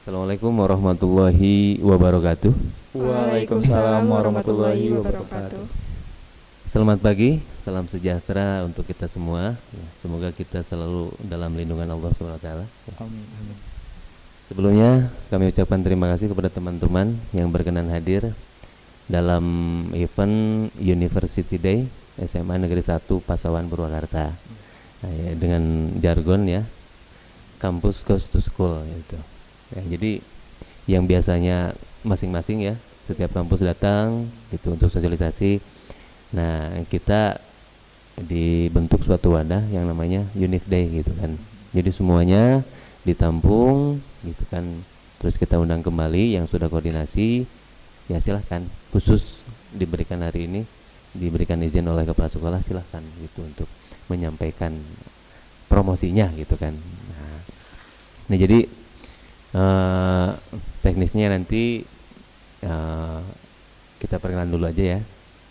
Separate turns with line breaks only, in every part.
Assalamualaikum warahmatullahi wabarakatuh.
Waalaikumsalam warahmatullahi wabarakatuh.
Selamat pagi, salam sejahtera untuk kita semua. Semoga kita selalu dalam lindungan Allah SWT.
Amin.
Sebelumnya kami ucapkan terima kasih kepada teman-teman yang berkenan hadir dalam event University Day SMA Negeri 1 Pasawan Purwakarta. Nah, ya, dengan jargon ya, Campus Goes to School gitu. Ya, jadi yang biasanya masing-masing ya, setiap kampus datang gitu untuk sosialisasi. Nah, kita dibentuk suatu wadah yang namanya Unif Day gitu kan. Jadi semuanya ditampung gitu kan. Terus kita undang kembali yang sudah koordinasi. Ya silahkan, khusus diberikan hari ini, diberikan izin oleh kepala sekolah, silahkan gitu untuk menyampaikan promosinya gitu kan. Nah jadi teknisnya nanti kita perkenalan dulu aja ya,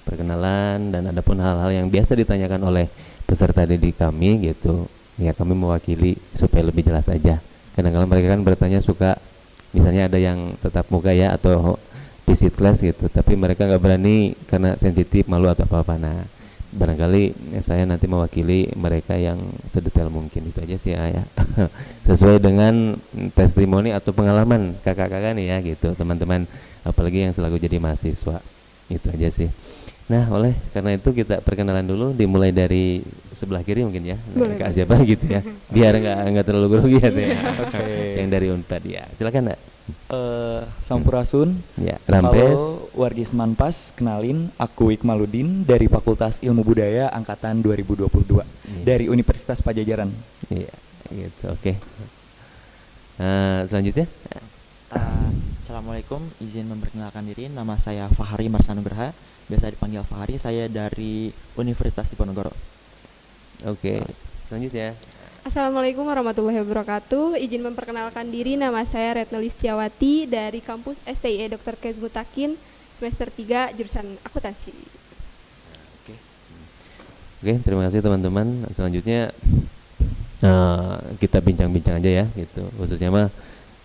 perkenalan, dan adapun hal-hal yang biasa ditanyakan oleh peserta didik kami gitu ya, kami mewakili supaya lebih jelas aja. Kadang-kadang mereka kan bertanya suka, misalnya ada yang tetap muka ya atau visit class gitu, tapi mereka nggak berani karena sensitif, malu atau apa-apa. Nah barangkali saya nanti mewakili mereka yang sedetail mungkin, itu aja sih ya. Sesuai dengan testimoni atau pengalaman kakak-kakak nih ya gitu teman-teman, apalagi yang selalu jadi mahasiswa, itu aja sih. Nah karena itu kita perkenalan dulu, dimulai dari sebelah kiri mungkin ya. Kak siapa gitu ya, biar nggak terlalu grogi ya. Yang dari Unpad ya, silakan.
Sampurasun
ya, Rampes.
Halo wargis Manpas, kenalin aku Ikmaludin dari Fakultas Ilmu Budaya angkatan 2022 dari Universitas Pajajaran.
Iya gitu, oke. Selanjutnya
Assalamualaikum, izin memperkenalkan diri, nama saya Fahari Marsanugraha, biasa dipanggil Fahari, saya dari Universitas Diponegoro.
Oke. Selanjutnya
Assalamualaikum warahmatullahi wabarakatuh. Izin memperkenalkan diri, nama saya Retno Listiawati dari kampus STIE Dr. Kezz Mutakin, semester 3 jurusan akuntansi.
Oke, terima kasih teman-teman. Selanjutnya kita bincang-bincang aja ya gitu. Khususnya mah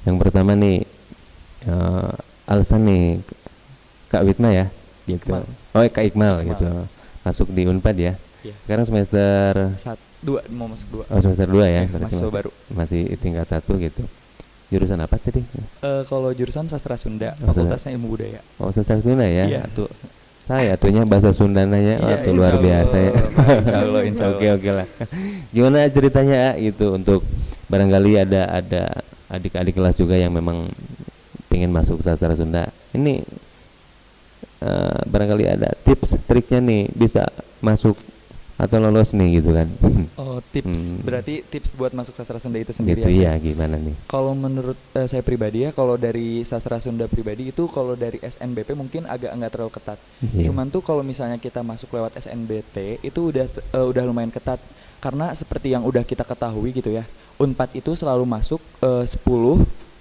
yang pertama nih, alasan nih Kak Witma ya gitu. Kak Iqmal gitu. Masuk di Unpad ya. Sekarang semester
2, mau masuk 2.
Semester 2 ya,
masih baru.
Masih tingkat 1 gitu. Jurusan apa tadi?
Kalau jurusan Sastra Sunda, Fakultasnya Ilmu Budaya.
Sastra Sunda ya.
Iya.
Tuh, saya atuhnya bahasa Sundananya tuh luar biasa ya.
Insya Allah.
Oke lah. Gimana ceritanya gitu, untuk barangkali ada adik-adik kelas juga yang memang pengen masuk sastra Sunda. Ini barangkali ada tips triknya nih bisa masuk atau lolos nih gitu kan.
Tips berarti tips buat masuk sastra Sunda itu sendiri
gitu ya, gimana nih?
Kalau menurut saya pribadi ya, kalau dari sastra Sunda pribadi itu, kalau dari SNBP mungkin agak nggak terlalu ketat. Cuman tuh kalau misalnya kita masuk lewat SNBT itu udah lumayan ketat, karena seperti yang udah kita ketahui gitu ya, Unpad itu selalu masuk 10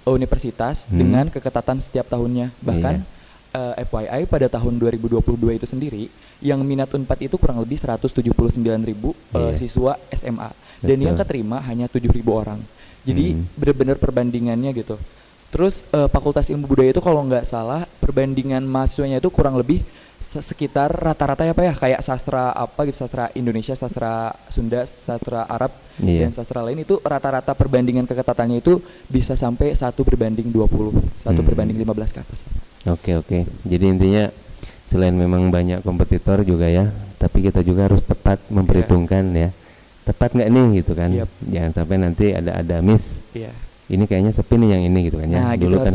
universitas dengan keketatan setiap tahunnya. Bahkan FYI pada tahun 2022 itu sendiri yang minat Unpad itu kurang lebih 179.000 siswa SMA. Dan yang keterima hanya 7.000 orang. Jadi benar-benar perbandingannya gitu. Terus Fakultas Ilmu Budaya itu kalau nggak salah perbandingan mahasiswanya itu kurang lebih sekitar rata-rata ya Pak ya, kayak sastra apa gitu, sastra Indonesia, sastra Sunda, sastra Arab, dan sastra lain itu rata-rata perbandingan keketatannya itu bisa sampai 1 berbanding 20, 1 berbanding 15 ke atas.
Oke. Jadi intinya selain memang banyak kompetitor juga ya, tapi kita juga harus tepat memperhitungkan ya, tepat nggak nih gitu kan. Jangan sampai nanti ada miss. Ini kayaknya sepi nih yang ini gitu kan ya.
Nah,
dulu
gitu
kan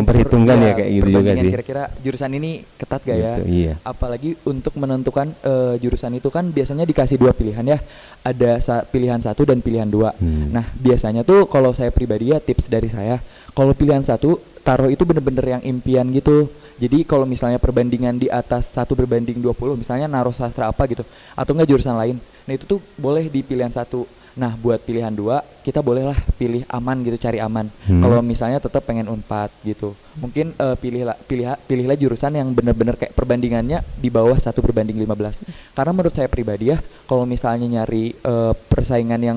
memperhitungkan ya kayak gitu juga sih.
Kira-kira jurusan ini ketat gak ya?
Gitu, iya.
Apalagi untuk menentukan jurusan itu kan biasanya dikasih 2 pilihan ya. Ada pilihan 1 dan pilihan 2. Nah, biasanya tuh kalau saya pribadi ya, tips dari saya, kalau pilihan 1 taruh itu bener-bener yang impian gitu. Jadi kalau misalnya perbandingan di atas 1 berbanding 20, misalnya naruh sastra apa gitu, atau enggak jurusan lain, nah itu tuh boleh di pilihan 1. Nah, buat pilihan 2 kita bolehlah pilih aman gitu, cari aman. Kalau misalnya tetap pengen Unpad gitu, mungkin pilihlah jurusan yang benar-benar kayak perbandingannya di bawah 1/15. Karena menurut saya pribadi ya, kalau misalnya nyari persaingan yang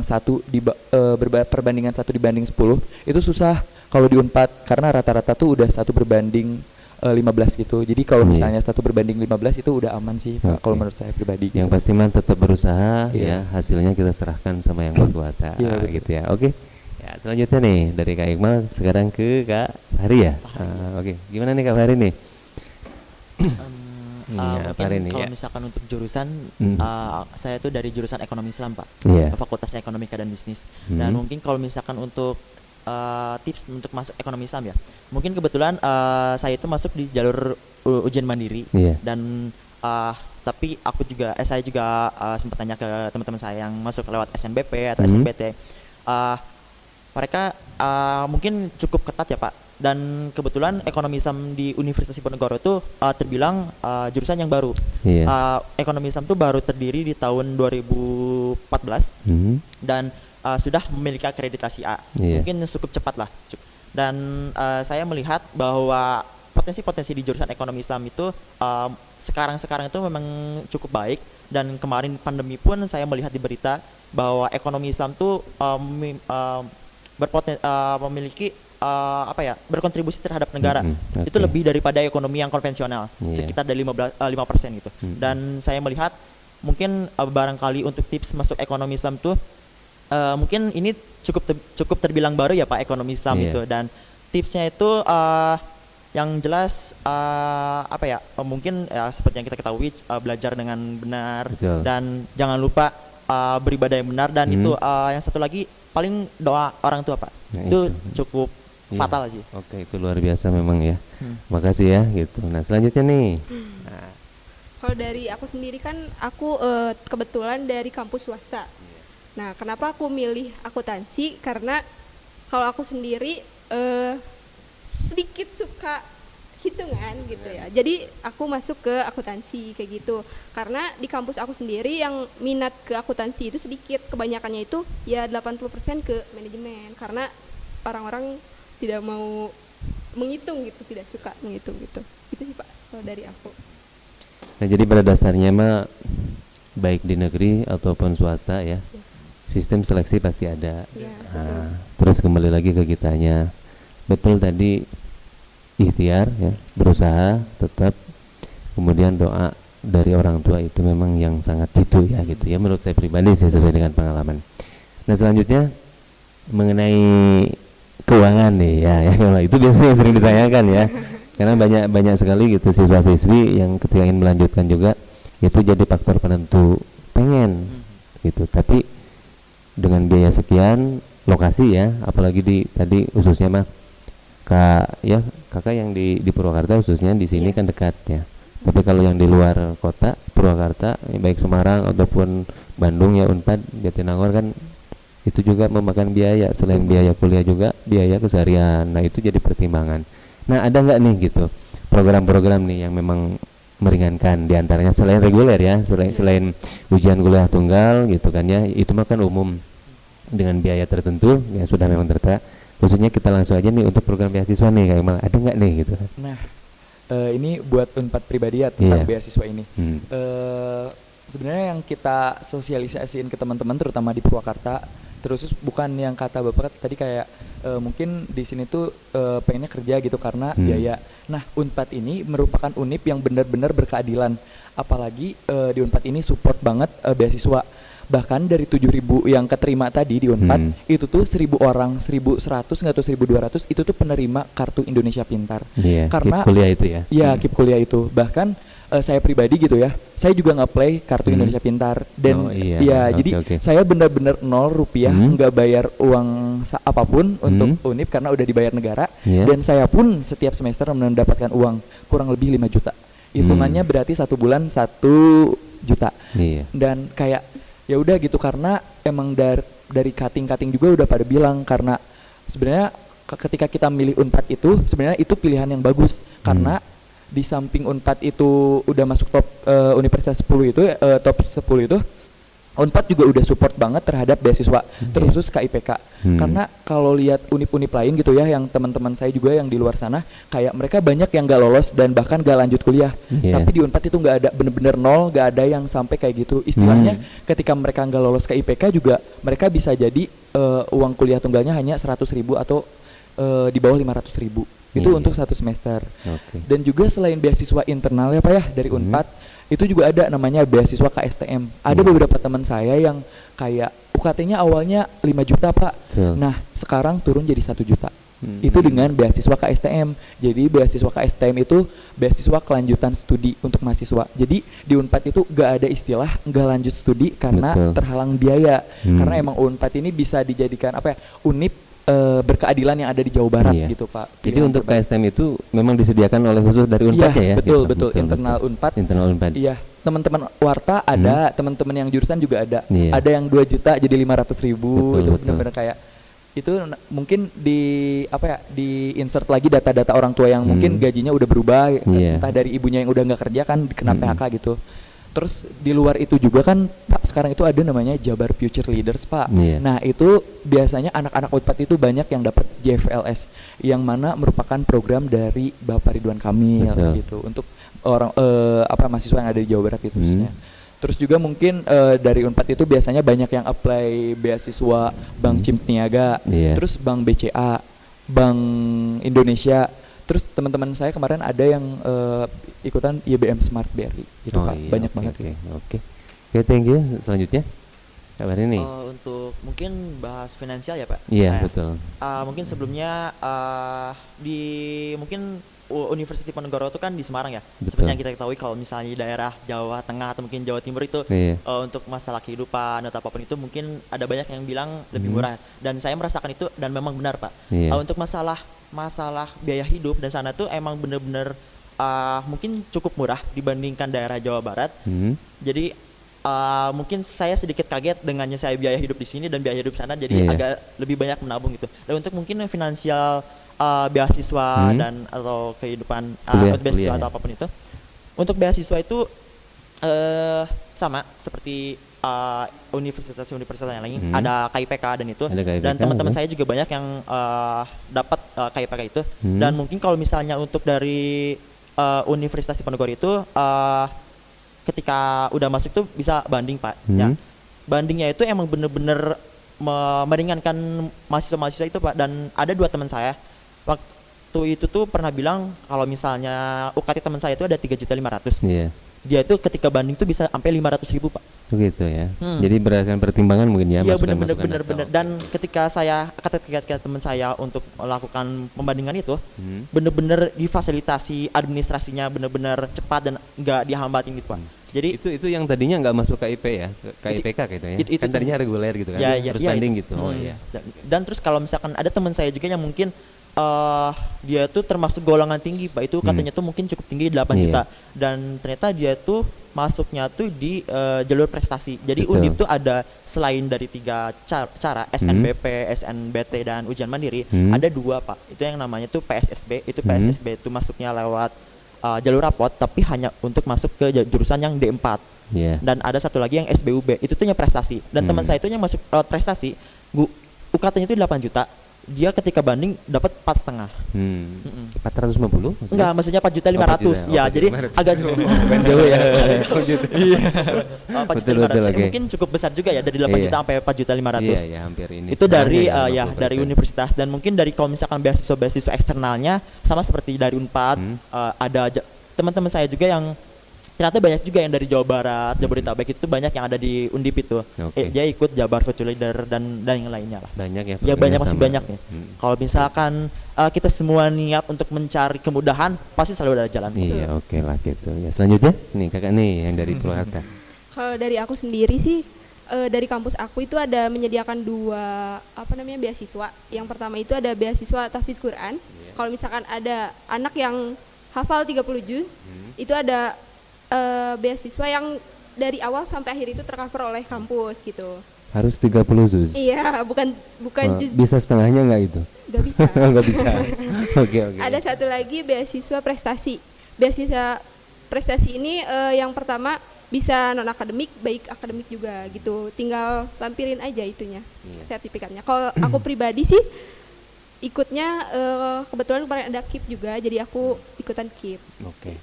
perbandingan 1/10 itu susah kalau di Unpad, karena rata-rata tuh udah 1/15 gitu. Jadi kalau misalnya 1/15 itu udah aman sih, kalau menurut saya pribadi.
Yang pasti mah tetap berusaha ya, hasilnya kita serahkan sama yang berkuasa gitu ya. Oke. Ya, selanjutnya nih dari Kak Iqmal sekarang ke Kak Fahri ya. Oke. Gimana nih Kak Fahri nih?
Mungkin kalau misalkan untuk jurusan saya tuh dari jurusan ekonomi Islam Pak, Fakultas Ekonomika dan Bisnis. Dan mungkin kalau misalkan untuk tips untuk masuk ekonomi Islam ya, mungkin kebetulan saya itu masuk di jalur ujian mandiri dan tapi saya juga sempat tanya ke teman-teman saya yang masuk lewat SNBP atau SNBT. Mereka mungkin cukup ketat ya Pak, dan kebetulan ekonomi Islam di Universitas Diponegoro itu terbilang jurusan yang baru. Ekonomi Islam itu baru terdiri di tahun 2014 dan sudah memiliki akreditasi A. Mungkin cukup cepat lah. Dan saya melihat bahwa potensi-potensi di jurusan ekonomi Islam itu sekarang itu memang cukup baik, dan kemarin pandemi pun saya melihat di berita bahwa ekonomi Islam itu memiliki berkontribusi terhadap negara. Itu lebih daripada ekonomi yang konvensional, sekitar dari 5% gitu. Dan saya melihat mungkin barangkali untuk tips masuk ekonomi Islam tuh mungkin ini cukup terbilang baru ya Pak, ekonomi Islam itu. Dan tipsnya itu yang jelas mungkin seperti yang kita ketahui, belajar dengan benar. Dan jangan lupa beribadah yang benar, dan itu yang satu lagi paling doa orang tua Pak. Itu cukup fatal sih.
Oke, itu luar biasa memang ya. Makasih ya gitu. Nah, selanjutnya nih.
Kalau dari aku sendiri kan aku kebetulan dari kampus swasta. Nah, kenapa aku milih akuntansi? Karena kalau aku sendiri sedikit suka hitungan gitu ya. Jadi aku masuk ke akuntansi kayak gitu. Karena di kampus aku sendiri yang minat ke akuntansi itu sedikit. Kebanyakannya itu ya 80% ke manajemen. Karena orang-orang tidak mau menghitung gitu, tidak suka menghitung gitu. Itu sih Pak kalau dari aku.
Nah, jadi pada dasarnya mah baik di negeri ataupun swasta ya. Sistem seleksi pasti ada. Terus kembali lagi ke kitanya. Betul tadi, ikhtiar ya, berusaha tetap, kemudian doa dari orang tua itu memang yang sangat jitu ya gitu ya, menurut saya pribadi sih, sesuai dengan pengalaman. Nah, selanjutnya mengenai keuangan nih ya itu biasanya sering ditanyakan ya, karena banyak sekali gitu siswa-siswi yang ketika ingin melanjutkan juga itu jadi faktor penentu pengen gitu, tapi dengan biaya sekian, lokasi ya, apalagi tadi khususnya mah kakak yang di Purwakarta khususnya di sini kan dekat ya. Tapi kalau yang di luar kota Purwakarta, baik Semarang ataupun Bandung ya, Unpad, Jatinangor kan itu juga memakan biaya, selain biaya kuliah juga biaya keseharian. Nah, itu jadi pertimbangan. Nah, ada nggak nih gitu program-program nih yang memang meringankan, diantaranya selain reguler ya, selain ujian kuliah tunggal gitu kan ya, itu mah kan umum dengan biaya tertentu yang sudah memang tertera. Khususnya kita langsung aja nih untuk program beasiswa nih, kayak malah ada nggak nih gitu kan?
Nah, ini buat Unpad pribadi ya tentang beasiswa ini. Sebenarnya yang kita sosialisasiin ke teman-teman terutama di Purwakarta, terus bukan yang kata Bapak tadi kayak mungkin di sini tuh pengennya kerja gitu karena biaya. Nah, Unpad ini merupakan univ yang benar-benar berkeadilan. Apalagi di Unpad ini support banget beasiswa. Bahkan dari 7.000 yang keterima tadi di Unpad, itu tuh 1.000 orang, 1.100 atau 1.200 itu tuh penerima kartu Indonesia Pintar. Karena
KIP kuliah itu ya.
Iya, KIP kuliah itu. Bahkan saya pribadi gitu ya, saya juga nge-play kartu Indonesia Pintar, dan jadi saya benar-benar 0 rupiah, nggak bayar uang apapun untuk univ karena udah dibayar negara, dan saya pun setiap semester mendapatkan uang kurang lebih 5 juta. Hitungannya berarti 1 bulan 1 juta. Dan kayak ya udah gitu, karena emang dari cutting juga udah pada bilang, karena sebenarnya ketika kita milih Unpad itu sebenarnya itu pilihan yang bagus, karena di samping Unpad itu udah masuk top Universitas 10 itu top 10 itu Unpad juga udah support banget terhadap beasiswa terkhusus KIPK. Karena kalau lihat univ-univ lain gitu ya, yang teman-teman saya juga yang di luar sana, kayak mereka banyak yang gak lolos dan bahkan gak lanjut kuliah. Tapi di Unpad itu gak ada, bener-bener nol, gak ada yang sampai kayak gitu. Istilahnya ketika mereka gak lolos KIPK juga, mereka bisa jadi uang kuliah tunggalnya hanya 100.000 atau di bawah 500.000. Itu untuk satu semester. Dan juga selain beasiswa internal ya Pak ya dari Unpad, itu juga ada namanya beasiswa KSTM. Ada beberapa teman saya yang kayak UKT-nya awalnya 5 juta Pak. Nah sekarang turun jadi 1 juta. Itu dengan beasiswa KSTM. Jadi beasiswa KSTM itu beasiswa kelanjutan studi untuk mahasiswa. Jadi di Unpad itu gak ada istilah gak lanjut studi karena terhalang biaya. Karena emang Unpad ini bisa dijadikan apa ya, univ berkeadilan yang ada di Jawa Barat gitu Pak.
Jadi untuk KSTM itu memang disediakan oleh khusus dari Unpad ya?
Betul, betul. Internal Unpad.
Internal Unpad.
Iya, teman-teman Warta ada, teman-teman yang jurusan juga ada. Ada yang 2 juta jadi 500.000, itu benar-benar kayak itu mungkin di apa ya, di insert lagi data-data orang tua yang mungkin gajinya udah berubah, entah dari ibunya yang udah nggak kerja kan kena PHK gitu. Terus di luar itu juga kan Pak, sekarang itu ada namanya Jabar Future Leaders Pak. Nah itu biasanya anak-anak Unpad itu banyak yang dapat JFLS, yang mana merupakan program dari Bapak Ridwan Kamil gitu untuk orang mahasiswa yang ada di Jawa Barat itu khususnya. Terus juga mungkin dari Unpad itu biasanya banyak yang apply beasiswa Bank Cimpniaga, terus Bank BCA, Bank Indonesia. Terus teman-teman saya kemarin ada yang ikutan IBM Smart BRI itu Pak, banyak banget.
Oke, thank you. Selanjutnya kabar ini
untuk mungkin bahas finansial ya Pak.
Betul.
Mungkin sebelumnya di mungkin Universitas Diponegoro itu kan di Semarang ya. Seperti yang kita ketahui kalau misalnya di daerah Jawa Tengah atau mungkin Jawa Timur itu untuk masalah kehidupan atau apapun itu mungkin ada banyak yang bilang lebih murah, dan saya merasakan itu dan memang benar Pak. Untuk masalah biaya hidup dan sana tuh emang bener-bener mungkin cukup murah dibandingkan daerah Jawa Barat. Jadi mungkin saya sedikit kaget dengannya saya biaya hidup di sini dan biaya hidup sana, jadi agak lebih banyak menabung gitu. Dan untuk mungkin finansial beasiswa dan atau kehidupan beasiswa atau apapun itu, untuk beasiswa itu sama seperti universitas-universitas yang lain, ada KIPK dan itu, dan teman-teman saya juga banyak yang dapat KIPK itu. Dan mungkin kalau misalnya untuk dari Universitas Diponegoro itu ketika udah masuk tuh bisa banding Pak. Ya, bandingnya itu emang bener-bener meringankan mahasiswa-mahasiswa itu Pak. Dan ada 2 teman saya waktu itu tuh pernah bilang kalau misalnya UKT teman saya itu ada 3.500.000. Dia itu ketika banding tuh bisa sampai 500.000 Pak.
Begitu ya. Jadi berdasarkan pertimbangan mungkin ya.
Iya benar. Dan ketika teman saya untuk melakukan pembandingan itu, benar-benar difasilitasi administrasinya benar-benar cepat dan nggak dihambatin gitu Pak. Jadi
itu yang tadinya nggak masuk KIP ya, KIPK gitu ya. Kan tadinya reguler gitu kan. Terus banding gitu.
Dan terus kalau misalkan ada teman saya juga yang mungkin dia tuh termasuk golongan tinggi Pak, itu katanya tuh mungkin cukup tinggi 8 juta, dan ternyata dia tuh masuknya tuh di jalur prestasi. Jadi Undip tuh ada selain dari 3 cara SNBP, SNBT dan ujian mandiri, ada 2 Pak. Itu yang namanya tuh PSSB. Itu PSSB itu masuknya lewat jalur rapot, tapi hanya untuk masuk ke jurusan yang D4. Dan ada satu lagi yang SBUB, itu tuh yang prestasi. Dan teman saya itu yang masuk lewat prestasi, UKT-nya itu 8 juta. Dia ketika banding dapat 4,5.
450?
Enggak, maksudnya 4.500.000. Ya, jadi agak jauh ya. Iya. 4.500.000 mungkin cukup besar juga ya, dari 8 juta sampai 4.500.000.
Iya, hampir ini.
Itu dari dari universitas. Dan mungkin dari kalau misalkan beasiswa eksternalnya sama seperti dari Unpad, ada teman-teman saya juga yang ternyata banyak juga yang dari Jawa Barat, Jabodetabek itu banyak yang ada di Undip itu. Dia ikut Jabar Future Leader dan yang lainnya lah.
Banyak ya.
Ya banyak, masih banyak ya. Kalau misalkan kita semua niat untuk mencari kemudahan, pasti selalu ada jalan.
Iya, oke lah gitu. Ya, selanjutnya nih kakak nih yang dari Purwakarta.
Kalau dari aku sendiri sih, dari kampus aku itu ada menyediakan 2 beasiswa. Yang pertama itu ada beasiswa tahfiz Quran. Kalau misalkan ada anak yang hafal 30 juz, itu ada beasiswa yang dari awal sampai akhir itu tercover oleh kampus gitu.
Harus 30 juz?
Iya, bukan juz.
Bisa setengahnya nggak itu?
Nggak bisa.
Nggak bisa. Oke.
Ada satu lagi beasiswa prestasi. Beasiswa prestasi ini yang pertama bisa non akademik baik akademik juga gitu, tinggal tampilin aja itunya sertifikatnya. Kalau aku pribadi sih ikutnya kebetulan kemarin ada KIP juga, jadi aku ikutan KIP.
Oke.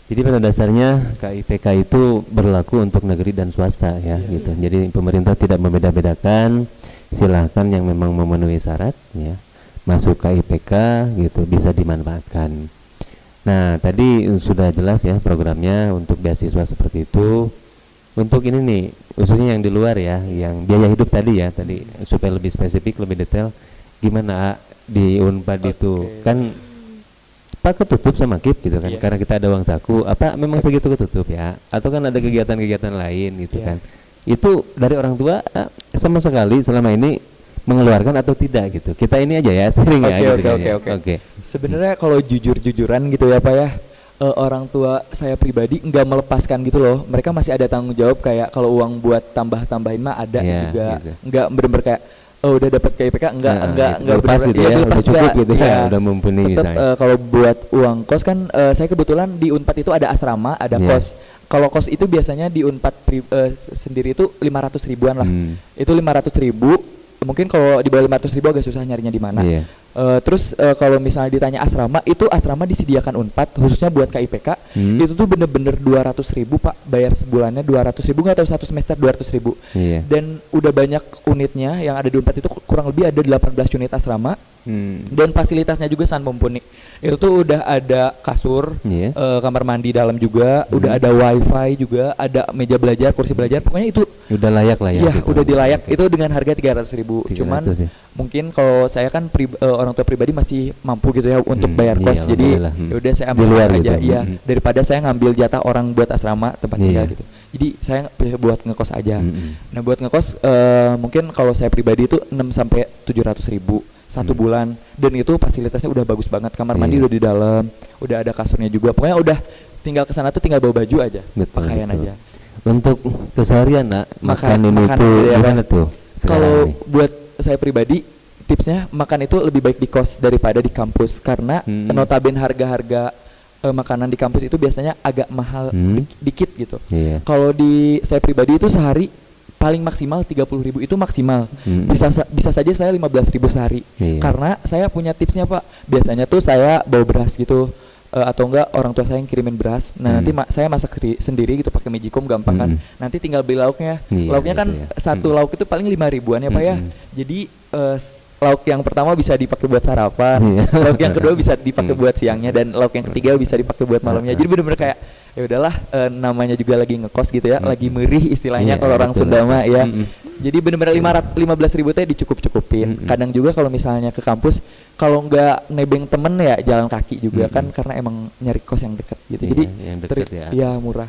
Jadi pada dasarnya KIPK itu berlaku untuk negeri dan swasta ya gitu. Jadi pemerintah tidak membeda-bedakan, silahkan yang memang memenuhi syarat ya masuk KIPK gitu bisa dimanfaatkan. Nah tadi sudah jelas ya programnya untuk beasiswa seperti itu. Untuk ini nih khususnya yang di luar ya, yang biaya hidup tadi ya tadi supaya lebih spesifik lebih detail gimana di Unpad itu kan Pak ketutup sama KIP gitu kan karena kita ada uang saku apa memang segitu ketutup ya atau kan ada kegiatan-kegiatan lain gitu kan itu dari orang tua sama sekali selama ini mengeluarkan atau tidak gitu kita ini aja ya sering ya gitu
Oke. Sebenarnya kalau jujur-jujuran gitu ya Pak ya orang tua saya pribadi nggak melepaskan gitu loh, mereka masih ada tanggung jawab kayak kalau uang buat tambah-tambahin mah ada juga gitu. Nggak bener-bener kayak udah dapat KIPK enggak
lepas gitu ya udah cukup gitu ya udah mumpuni misalnya.
Kalau buat uang kos kan saya kebetulan di Unpad itu ada asrama ada kos. Kalau kos itu biasanya di Unpad sendiri itu 500 ribuan lah. Itu 500 ribu mungkin kalau di bawah 500 ribu agak susah nyarinya di mana. Terus kalau misalnya ditanya asrama, itu asrama disediakan Unpad khususnya buat KIPK. Itu tuh bener-bener 200 ribu Pak, bayar sebulannya 200 ribu, nggak tahu satu semester 200 ribu. Dan udah banyak unitnya yang ada di Unpad itu kurang lebih ada 18 unit asrama. Dan fasilitasnya juga sangat mumpuni. Itu tuh udah ada kasur, kamar mandi dalam juga, udah ada wifi juga, ada meja belajar, kursi belajar, pokoknya itu
udah layak lah ya.
Iya, gitu. Udah dilayak. Itu dengan harga 300 ribu. Cuman mungkin kalau saya kan orang tua pribadi masih mampu gitu ya untuk bayar kos. Jadi udah saya ambil aja gitu. Daripada saya ngambil jatah orang buat asrama tempat tinggal gitu. Jadi saya buat ngekos aja. Nah, buat ngekos mungkin kalau saya pribadi itu 6 sampai 700 ribu satu bulan, dan itu fasilitasnya udah bagus banget, kamar mandi udah di dalam, udah ada kasurnya juga, pokoknya udah tinggal kesana tuh tinggal bawa baju aja, pakaian aja.
Untuk keseharian nak makan ini tuh gimana tuh?
Kalau buat saya pribadi tipsnya makan itu lebih baik di kos daripada di kampus karena notabene harga-harga makanan di kampus itu biasanya agak mahal dikit gitu. Kalau di saya pribadi itu sehari paling maksimal 30 ribu itu maksimal. Bisa saja saya 15 ribu sehari. Karena saya punya tipsnya Pak. Biasanya tuh saya bawa beras gitu atau enggak orang tua saya yang kirimin beras. Nah, nanti saya masak sendiri gitu pakai Magicom gampang kan. Nanti tinggal beli lauknya. Lauknya kan satu lauk itu paling 5 ribuan ya Pak ya. Jadi lauk yang pertama bisa dipakai buat sarapan, lauk yang kedua bisa dipakai buat siangnya, dan lauk yang ketiga bisa dipakai buat malamnya. Jadi benar-benar kayak ya udahlah namanya juga lagi ngekos gitu ya, lagi merih istilahnya kalau orang Sunda mah ya. Jadi benar-benar 15 ribu teh dicukup-cukupin. Kadang juga kalau misalnya ke kampus kalau nggak nebeng temen ya jalan kaki juga kan karena emang nyari kos yang dekat gitu. Jadi
yang deket
ya murah.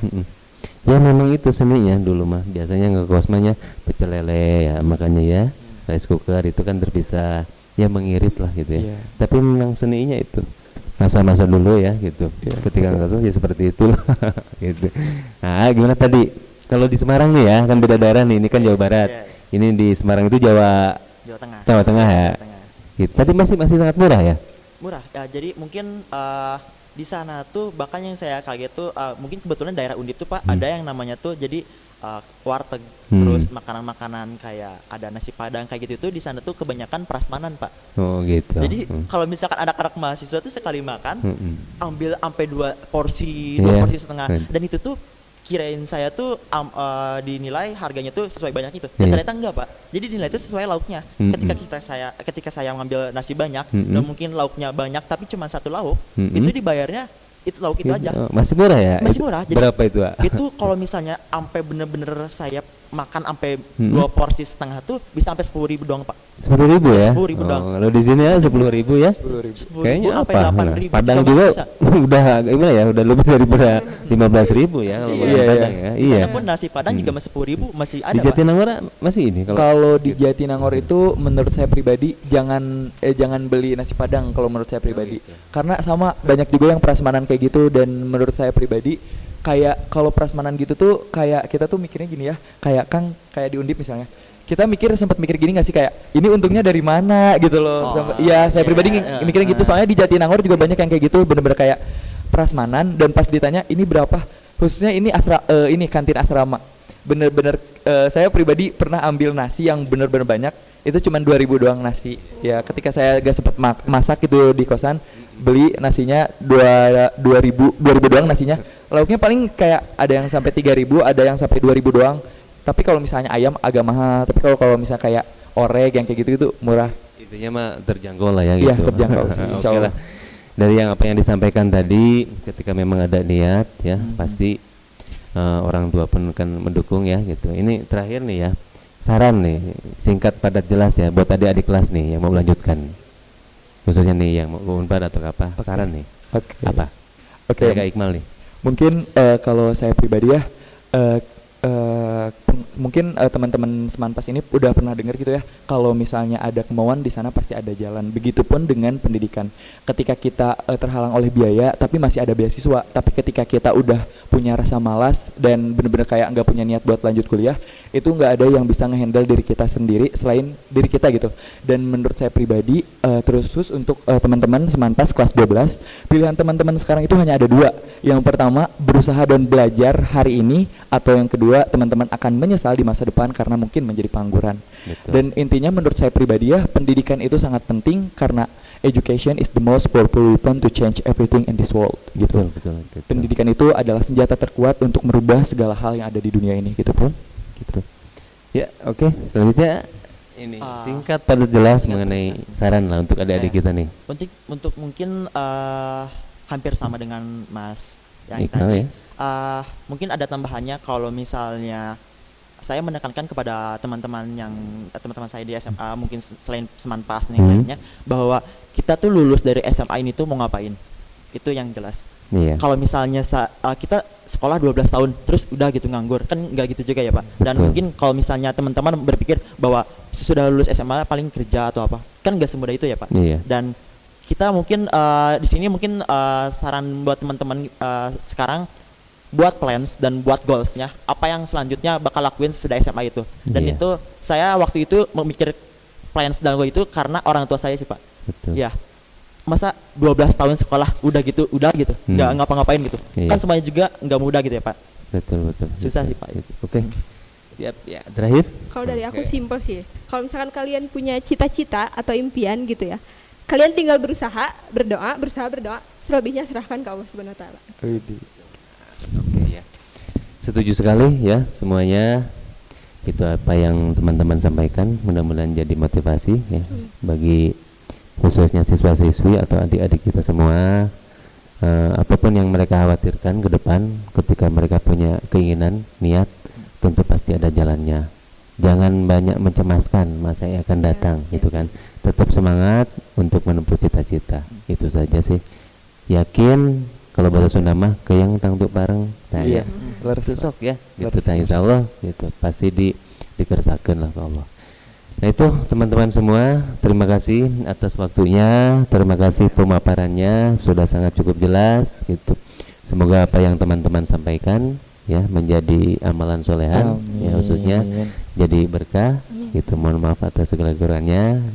Ya memang itu seninya dulu mah biasanya ngekos mahnya pecel lele ya, makanya ya rice cooker itu kan terpisah ya mengirit lah gitu ya. Tapi memang seninya itu masa-masa dulu ya gitu. Ketika ngekos ya seperti itu gitu. Nah gimana tadi kalau di Semarang nih ya kan beda daerah nih, ini kan Jawa Barat, ini di Semarang itu Jawa Tengah ya. Gitu. Tadi masih sangat murah ya?
Murah ya, jadi mungkin di sana tuh bahkan yang saya kaget tuh mungkin kebetulan daerah Undip tuh Pak ada yang namanya tuh jadi warteg, terus makanan-makanan kayak ada nasi padang kayak gitu tuh di sana tuh kebanyakan prasmanan Pak.
Oh gitu.
Jadi kalau misalkan anak-anak mahasiswa tuh sekali makan ambil sampai 2 porsi setengah, dan itu tuh kirain saya tuh dinilai harganya tuh sesuai banyak itu, dan ternyata enggak Pak. Jadi dinilai itu sesuai lauknya. Ketika saya ngambil nasi banyak dan mungkin lauknya banyak tapi cuma 1 lauk, itu dibayarnya itu lauk itu aja.
Masih murah ya?
Masih murah. Jadi
berapa itu Pak?
Itu kalau misalnya sampai bener-bener saya makan sampai 2 porsi setengah tuh bisa sampai 10 ribu doang Pak.
10 ribu ya?
10 ribu doang.
Kalau di sini ya 10 ribu ya?
10 ribu.
Kayaknya
sampai
apa?
8 ribu
Padang juga udah gimana ya? Udah lebih daripada 15 ribu ya kalau Padang ya. Iya.
Pun nasi Padang juga masih 10 ribu masih ada.
Di Jatinangor masih ini
kalau di Jatinangor itu menurut saya pribadi jangan beli nasi Padang kalau menurut saya pribadi. Karena sama banyak juga yang prasmanan kayak gitu, dan menurut saya pribadi kayak kalau prasmanan gitu tuh kayak kita tuh mikirnya gini ya, kayak Kang kayak di Undip misalnya, kita sempat mikir gini nggak sih kayak ini untungnya dari mana gitu loh. Saya pribadi mikirnya gitu, soalnya di Jatinangor juga banyak yang kayak gitu bener-bener kayak prasmanan, dan pas ditanya ini berapa, khususnya ini ini kantin asrama. Bener-bener saya pribadi pernah ambil nasi yang bener-bener banyak, itu cuma 2.000 doang nasi. Ya ketika saya gak sempat masak itu di kosan, beli nasinya 2.000 doang nasinya. Lauknya paling kayak ada yang sampai 3.000, ada yang sampai 2.000 doang. Tapi kalau misalnya ayam agak mahal, tapi kalau misalnya kayak orek yang kayak gitu itu murah.
Intinya mah terjangkau lah ya gitu.
Iya, terjangkau sih.
Oke lah. Dari yang apa yang disampaikan tadi, ketika memang ada niat ya, pasti orang tua pun kan mendukung ya gitu. Ini terakhir nih ya, saran nih, singkat padat jelas ya buat adik-adik kelas nih yang mau melanjutkan. Khususnya nih yang mau Unpad atau apa, saran nih. Apa? Kayak Iqmal nih.
Mungkin kalau saya pribadi ya, mungkin teman-teman Semanpas ini udah pernah dengar gitu ya, kalau misalnya ada kemauan di sana pasti ada jalan. Begitupun dengan pendidikan. Ketika kita terhalang oleh biaya tapi masih ada beasiswa, tapi ketika kita udah punya rasa malas dan bener-bener kayak nggak punya niat buat lanjut kuliah, itu nggak ada yang bisa ngehandle diri kita sendiri selain diri kita gitu. Dan menurut saya pribadi, terus untuk teman-teman Semanpas kelas 12, pilihan teman-teman sekarang itu hanya ada dua. Yang pertama, berusaha dan belajar hari ini, atau yang kedua, teman-teman akan menyesal di masa depan karena mungkin menjadi pengangguran. Betul. Dan intinya menurut saya pribadi ya, pendidikan itu sangat penting karena education is the most powerful weapon to change everything in this world gitu. Betul. Pendidikan itu adalah senjata terkuat untuk merubah segala hal yang ada di dunia ini gitu pun. Gitu.
Ya, oke. Selanjutnya ini singkat padat jelas mengenai saran lah untuk adik-adik kita nih.
Untuk mungkin hampir sama dengan Mas yang
tadi. Ya.
Mungkin ada tambahannya kalau misalnya saya menekankan kepada teman-teman saya di SMA, mungkin selain Semanpas nih lainnya, bahwa kita tuh lulus dari SMA ini tuh mau ngapain, itu yang jelas. Iya. Kalau misalnya kita sekolah 12 tahun terus udah gitu nganggur, kan nggak gitu juga ya Pak. Dan mungkin kalau misalnya teman-teman berpikir bahwa sudah lulus SMA paling kerja atau apa, kan nggak semudah itu ya Pak. Iya. Dan kita mungkin di sini mungkin saran buat teman-teman sekarang, buat plans dan buat goalsnya, apa yang selanjutnya bakal lakuin sesudah SMA itu. Dan itu saya waktu itu memikir plans dan goal itu karena orang tua saya sih Pak. Betul. Ya, masa 12 tahun sekolah udah gitu nggak ngapa-ngapain gitu. Kan semuanya juga nggak mudah gitu ya Pak.
Betul.
Susah sih Pak.
Oke. Ya, terakhir.
Kalau dari aku simpel sih. Kalau misalkan kalian punya cita-cita atau impian gitu ya, kalian tinggal berusaha berdoa, selebihnya serahkan ke Allah Subhanahu wa taala.
Oke ya. Setuju sekali ya semuanya. Itu apa yang teman-teman sampaikan, mudah-mudahan jadi motivasi ya bagi khususnya siswa-siswi atau adik-adik kita semua. Apapun yang mereka khawatirkan ke depan, ketika mereka punya keinginan, niat, tentu pasti ada jalannya. Jangan banyak mencemaskan masa yang akan datang, gitu kan. Tetap semangat untuk menempuh cita-cita. Itu saja sih. Yakin, kalau bahasa Sunda mah keyang tangtuk bareng tanya. Susok ya. Gitu insya Allah gitu. Pasti dikersakan lah ke Allah. Nah itu teman-teman semua, terima kasih atas waktunya, terima kasih pemaparannya sudah sangat cukup jelas gitu. Semoga apa yang teman-teman sampaikan ya menjadi amalan solehan ya, khususnya jadi berkah gitu. Mohon maaf atas segala kekurangannya.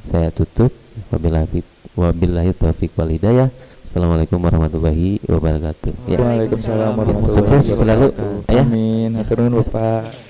Saya tutup. Wabillahi taufiq wal hidayah. Assalamualaikum warahmatullahi wabarakatuh.
Waalaikumsalam warahmatullahi wabarakatuh.
Selalu ya.
Amin. Hatur nuhun Bapak.